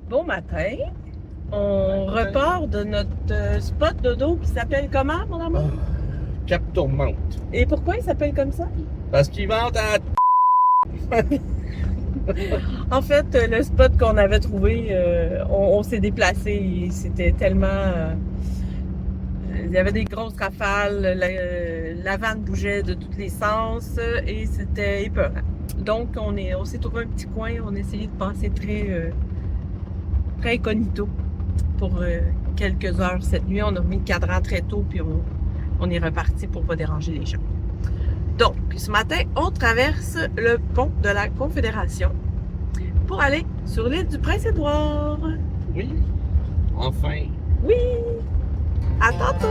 Bon matin. On repart de notre spot dodo qui s'appelle comment, mon amour? Cap Tourmente. Et pourquoi il s'appelle comme ça? Parce qu'ils vendent à... En fait, le spot qu'on avait trouvé, on s'est déplacé et c'était tellement... il y avait des grosses rafales, la vanne bougeait de tous les sens et c'était épeurant. Donc, on s'est trouvé un petit coin, on a essayé de passer très incognito pour quelques heures cette nuit. On a remis le cadran très tôt, puis on est reparti pour pas déranger les gens. Donc, ce matin, on traverse le pont de la Confédération pour aller sur l'île du Prince-Édouard. Oui, enfin. Oui! À tantôt!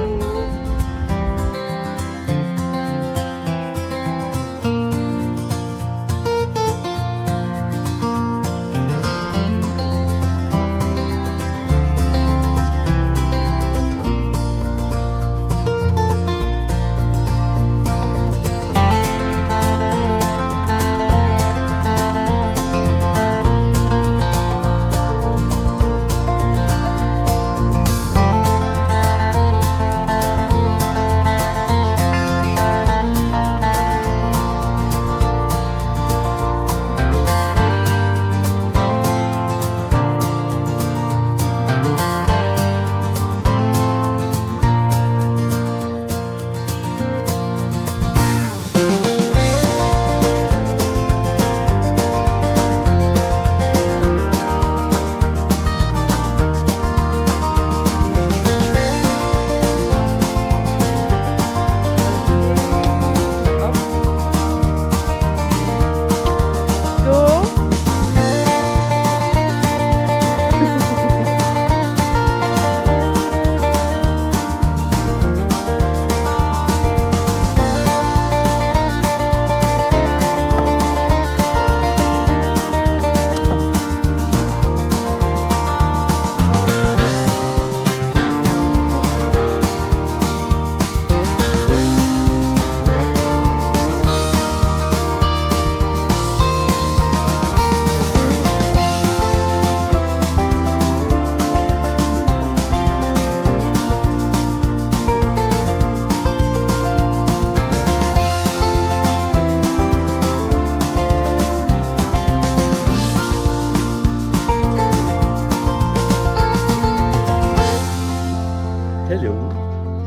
Hello,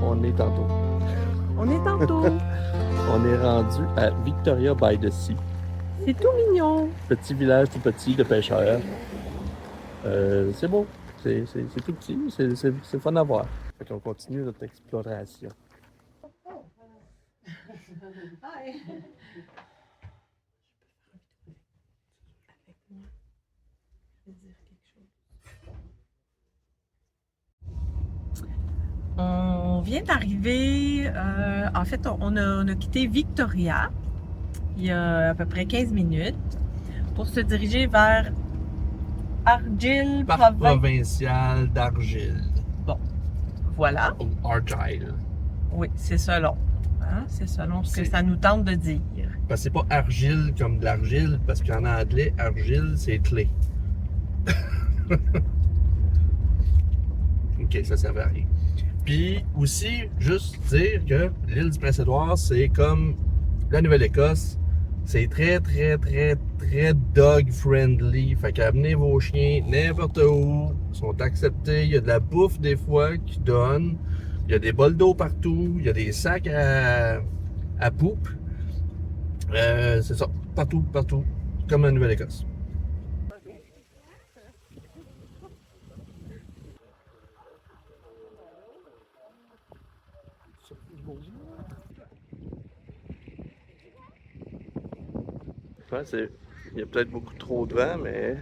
on est tantôt. On est tantôt. On est rendu à Victoria by the Sea. C'est tout mignon. Petit village tout petit de pêcheurs. C'est beau, c'est tout petit, c'est fun à voir. Fait qu'on continue notre exploration. On vient d'arriver, en fait, on a quitté Victoria il y a à peu près 15 minutes pour se diriger vers Argyle Parc provincial d'Argyle. Bon, voilà. Ou Argyle. Oui, c'est selon. Hein? C'est selon ce que ça nous tente de dire. Parce que c'est pas argile comme de l'argile, parce qu'en anglais, argile, c'est clé. Ok, ça servait à rien. Puis aussi, juste dire que l'île du Prince-Édouard, c'est comme la Nouvelle-Écosse. C'est très dog-friendly. Fait qu'amenez vos chiens n'importe où. Ils sont acceptés. Il y a de la bouffe des fois qui donnent. Il y a des bols d'eau partout. Il y a des sacs à poupe. C'est ça. Partout. Comme la Nouvelle-Écosse. Ouais, il y a peut-être beaucoup trop de vent, mais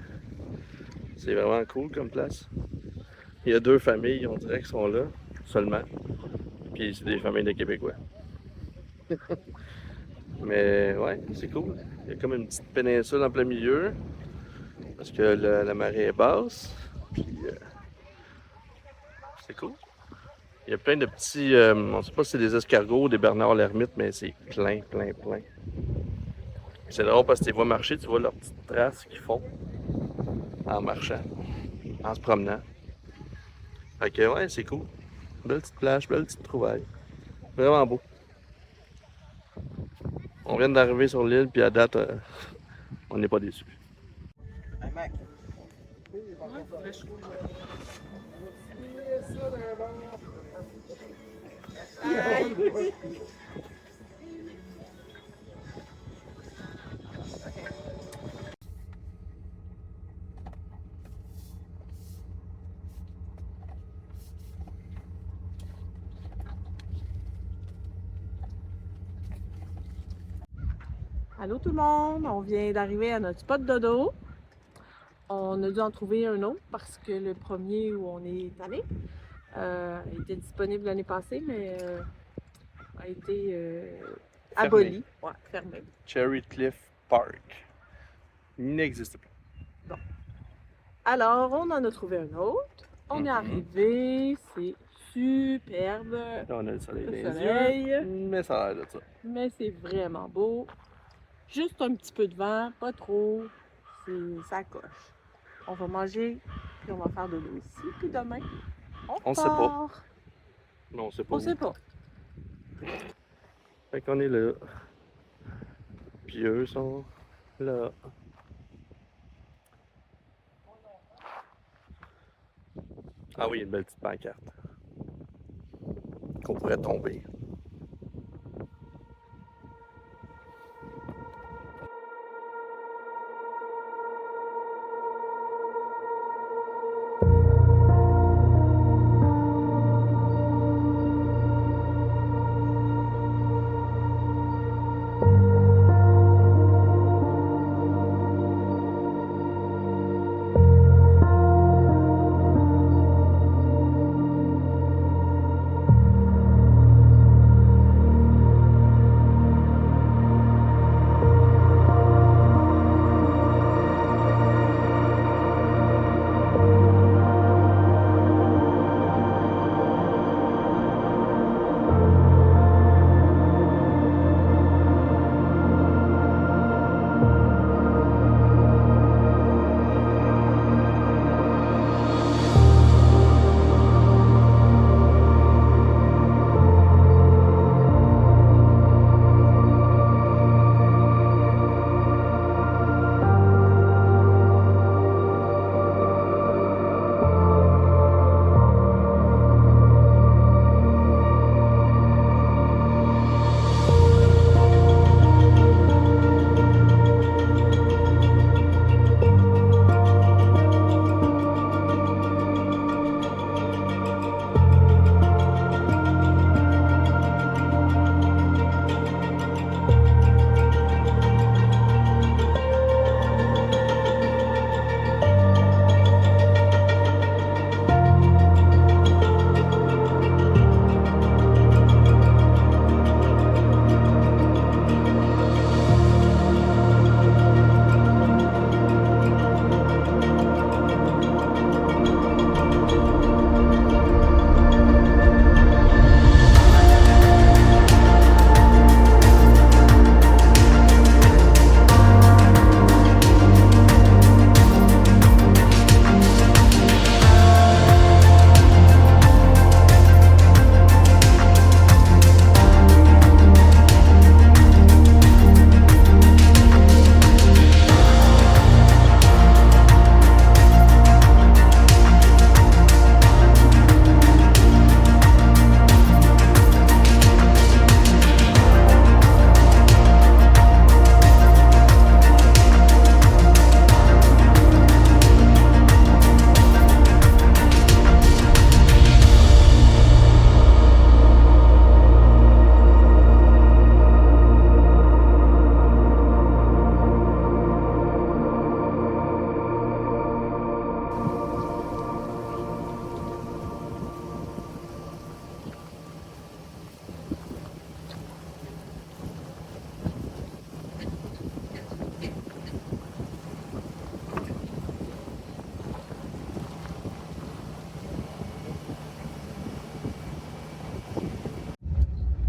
c'est vraiment cool comme place. Il y a 2 familles, on dirait, qui sont là, seulement. Puis c'est des familles de Québécois. Mais ouais, c'est cool. Il y a comme une petite péninsule en plein milieu, parce que la marée est basse. Puis c'est cool. Il y a plein de petits, on sait pas si c'est des escargots ou des Bernard l'ermite, mais c'est plein. C'est drôle parce que tu les vois marcher, tu vois leurs petites traces qu'ils font en marchant. en se promenant. Fait que ouais, c'est cool. Belle petite plage, belle petite trouvaille. Vraiment beau. On vient d'arriver sur l'île, puis à date, on n'est pas déçus. Allô tout le monde, on vient d'arriver à notre spot dodo. On a dû en trouver un autre parce que le premier où on est allé était disponible l'année passée, mais a été aboli. Ouais, fermé. Cherry Cliff Park. Il n'existe plus. Bon. Alors, on en a trouvé un autre. On est arrivé, c'est superbe. Là, on a le soleil dans les soleil. yeux, mais ça a l'air de ça. Mais c'est vraiment beau. Juste un petit peu de vent, pas trop. Ça coche. On va manger, puis on va faire de l'eau ici. Puis demain, On sait pas. Mais on sait pas. On sait pas. Fait qu'on est là. Puis eux sont là. Ah oui, une belle petite pancarte. Qu'on pourrait tomber.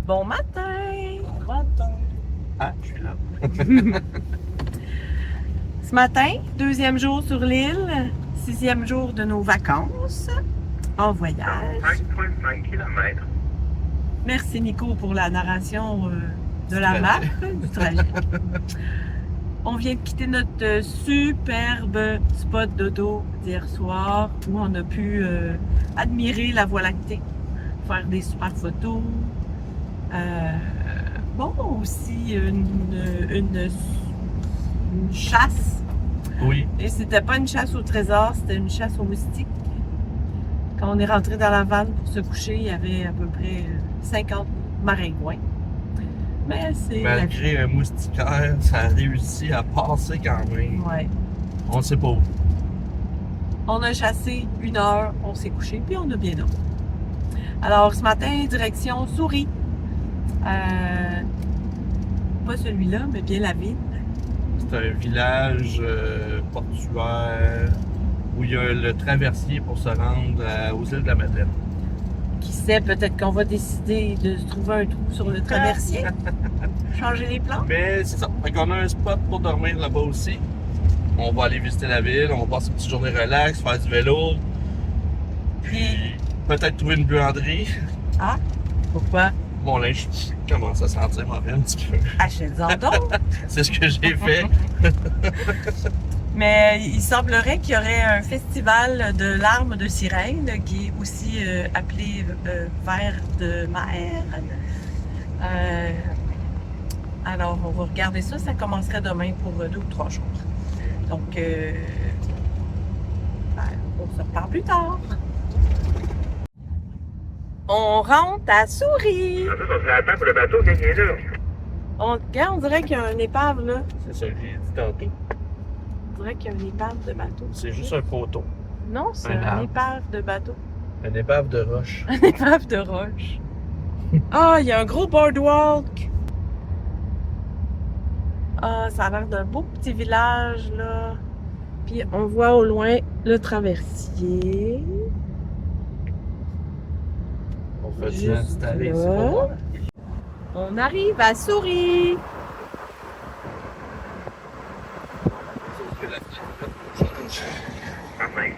Bon matin! Ah, je suis là. Ce matin, deuxième jour sur l'île, 6e jour de nos vacances en voyage. 5,5 km. Merci Nico pour la narration de la map, du trajet. On vient de quitter notre superbe spot d'auto d'hier soir où on a pu admirer la Voie lactée, faire des super photos. Bon, aussi une chasse. Oui. Et c'était pas une chasse au trésor, c'était une chasse aux moustiques. Quand on est rentré dans la vanne pour se coucher, il y avait à peu près 50 maringouins. Mais c'est... Malgré un moustiquaire, ça a réussi à passer quand même. Ouais. On sait pas où. On a chassé 1 heure, on s'est couché, puis on a bien dormi. Alors, ce matin, direction Souris. Pas celui-là, mais bien la ville. C'est un village portuaire où il y a le traversier pour se rendre aux îles de la Madeleine. Qui sait, peut-être qu'on va décider de se trouver un trou sur le traversier. Changer les plans. Mais c'est ça. Fait qu'on a un spot pour dormir là-bas aussi. On va aller visiter la ville, on va passer une petite journée relax, faire du vélo. Puis peut-être trouver une buanderie. Ah, pourquoi? Mon linge commence à sentir mauvais un petit peu. Achète-en donc. C'est ce que j'ai fait. Mais il semblerait qu'il y aurait un festival de larmes de sirène qui est aussi appelé Vers de mer. Alors, on va regarder ça. Ça commencerait demain pour 2 ou 3 jours. Donc, on se reparle plus tard. On rentre à Souris. Ça serait à temps pour le bateau qui est là. Regarde, on dirait qu'il y a un épave là. C'est ça que j'ai dit tantôt. On dirait qu'il y a une épave de bateau. C'est juste un poteau. Non, c'est Un un arbre. épave de bateau. Une épave de roche. Un épave de roche. Ah, il y a un gros boardwalk. Ah, ça a l'air d'un beau petit village, là. Puis on voit au loin le traversier. On va Juste s'installer ici là. pour voir. On arrive à Souris. Enfin.